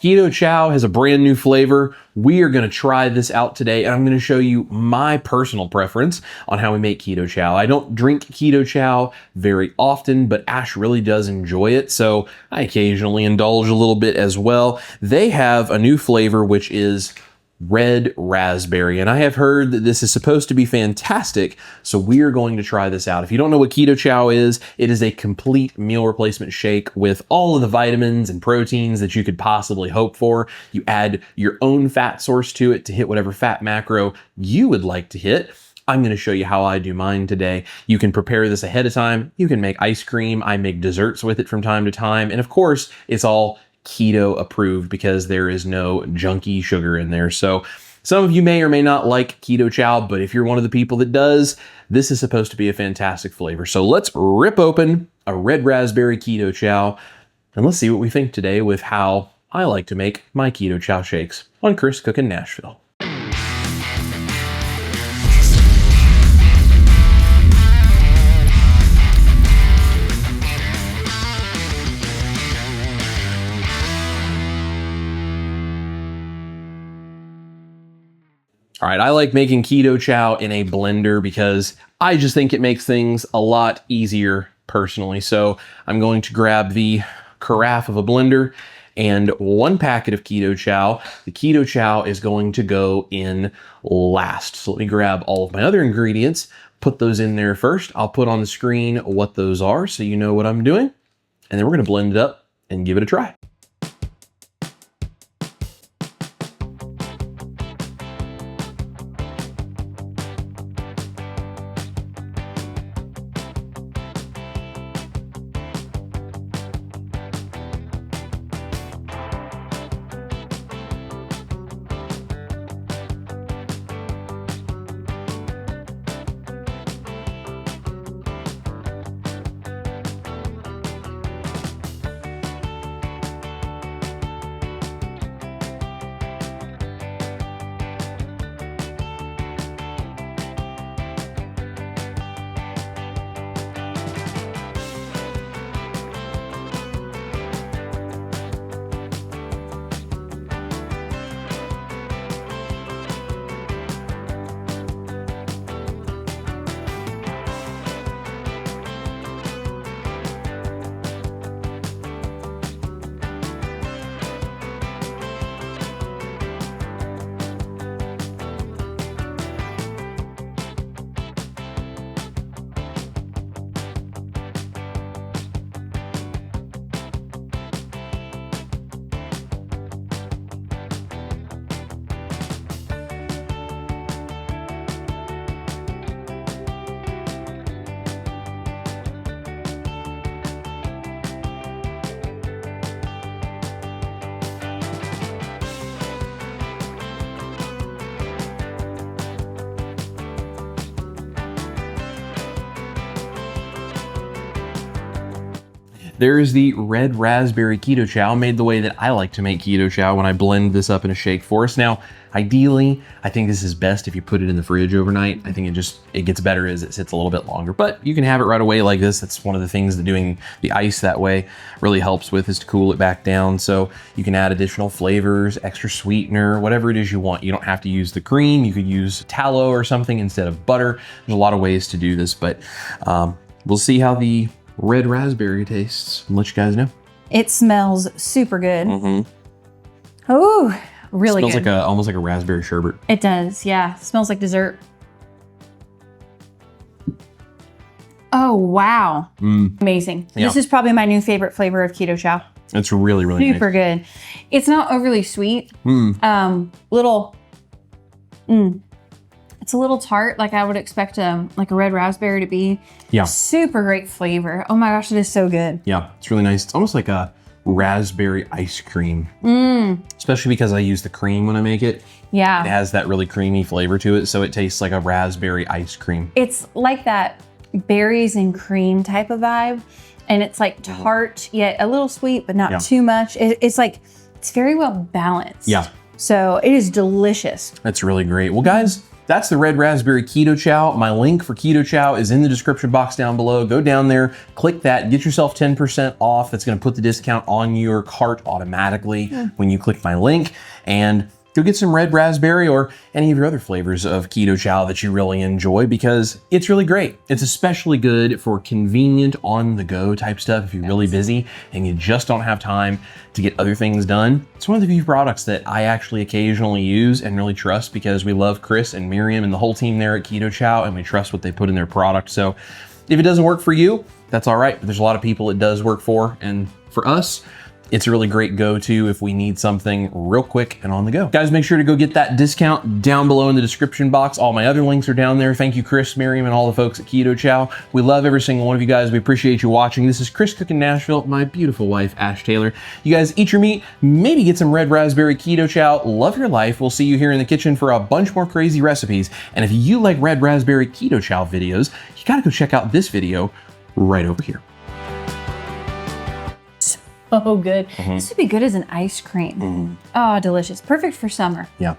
Keto Chow has a brand new flavor. We are going to try this out today, and I'm going to show you my personal preference on how we make Keto Chow. I don't drink Keto Chow very often, but Ash really does enjoy it, so I occasionally indulge a little bit as well. They have a new flavor, which is Red Raspberry, and I have heard that this is supposed to be fantastic, so we are going to try this out. If you don't know what Keto Chow is, it is a complete meal replacement shake with all of the vitamins and proteins that you could possibly hope for. You add your own fat source to it to hit whatever fat macro you would like to hit. I'm going to show you how I do mine today. You can prepare this ahead of time. You can make ice cream. I make desserts with it from time to time, and of course, it's all keto approved because there is no junky sugar in there. So some of you may or may not like Keto Chow, but if you're one of the people that does, this is supposed to be a fantastic flavor. So let's rip open a Red Raspberry Keto Chow and let's see what we think today with how I like to make my Keto Chow shakes on Chris Cookin' Nashville. All right, I like making Keto Chow in a blender because I just think it makes things a lot easier personally. So I'm going to grab the carafe of a blender and 1 packet of Keto Chow. The Keto Chow is going to go in last. So let me grab all of my other ingredients, put those in there first. I'll put on the screen what those are so you know what I'm doing. And then we're gonna blend it up and give it a try. There's the Red Raspberry Keto Chow, made the way that I like to make Keto Chow when I blend this up in a shake for us. Now, ideally, I think this is best if you put it in the fridge overnight. I think it gets better as it sits a little bit longer, but you can have it right away like this. That's one of the things that doing the ice that way really helps with, is to cool it back down. So you can add additional flavors, extra sweetener, whatever it is you want. You don't have to use the cream. You could use tallow or something instead of butter. There's a lot of ways to do this, but we'll see how the Red Raspberry tastes and let you guys know. It smells super good. Mm-hmm. Oh, really smells good. Like almost like a raspberry sherbet. It does, yeah. Smells like dessert. Oh, wow. Amazing. Yeah. This is probably my new favorite flavor of Keto Chow. It's really, really super good. It's not overly sweet. It's a little tart, like I would expect like a red raspberry to be. Yeah. Super great flavor. Oh my gosh, it is so good. Yeah, it's really nice. It's almost like a raspberry ice cream. Especially because I use the cream when I make it. Yeah. It has that really creamy flavor to it, so it tastes like a raspberry ice cream. It's like that berries and cream type of vibe. And it's like tart, yet a little sweet, but not too much. It's like, it's very well balanced. Yeah. So it is delicious. That's really great. Well, guys, that's the Red Raspberry Keto Chow. My link for Keto Chow is in the description box down below. Go down there, click that, get yourself 10% off. That's gonna put the discount on your cart automatically when you click my link. And go get some red raspberry or any of your other flavors of Keto Chow that you really enjoy, because it's really great. It's especially good for convenient on-the-go type stuff if you're really busy and you just don't have time to get other things done. It's one of the few products that I actually occasionally use and really trust, because we love Chris and Miriam and the whole team there at Keto Chow, and we trust what they put in their product. So if it doesn't work for you, that's all right. But there's a lot of people it does work for, and for us, it's a really great go-to if we need something real quick and on the go. Guys, make sure to go get that discount down below in the description box. All my other links are down there. Thank you, Chris, Miriam, and all the folks at Keto Chow. We love every single one of you guys. We appreciate you watching. This is Chris Cook in Nashville, my beautiful wife, Ash Taylor. You guys eat your meat, maybe get some Red Raspberry Keto Chow. Love your life. We'll see you here in the kitchen for a bunch more crazy recipes. And if you like Red Raspberry Keto Chow videos, you gotta go check out this video right over here. Oh, good. This would be good as an ice cream. Oh, delicious. Perfect for summer. Yeah.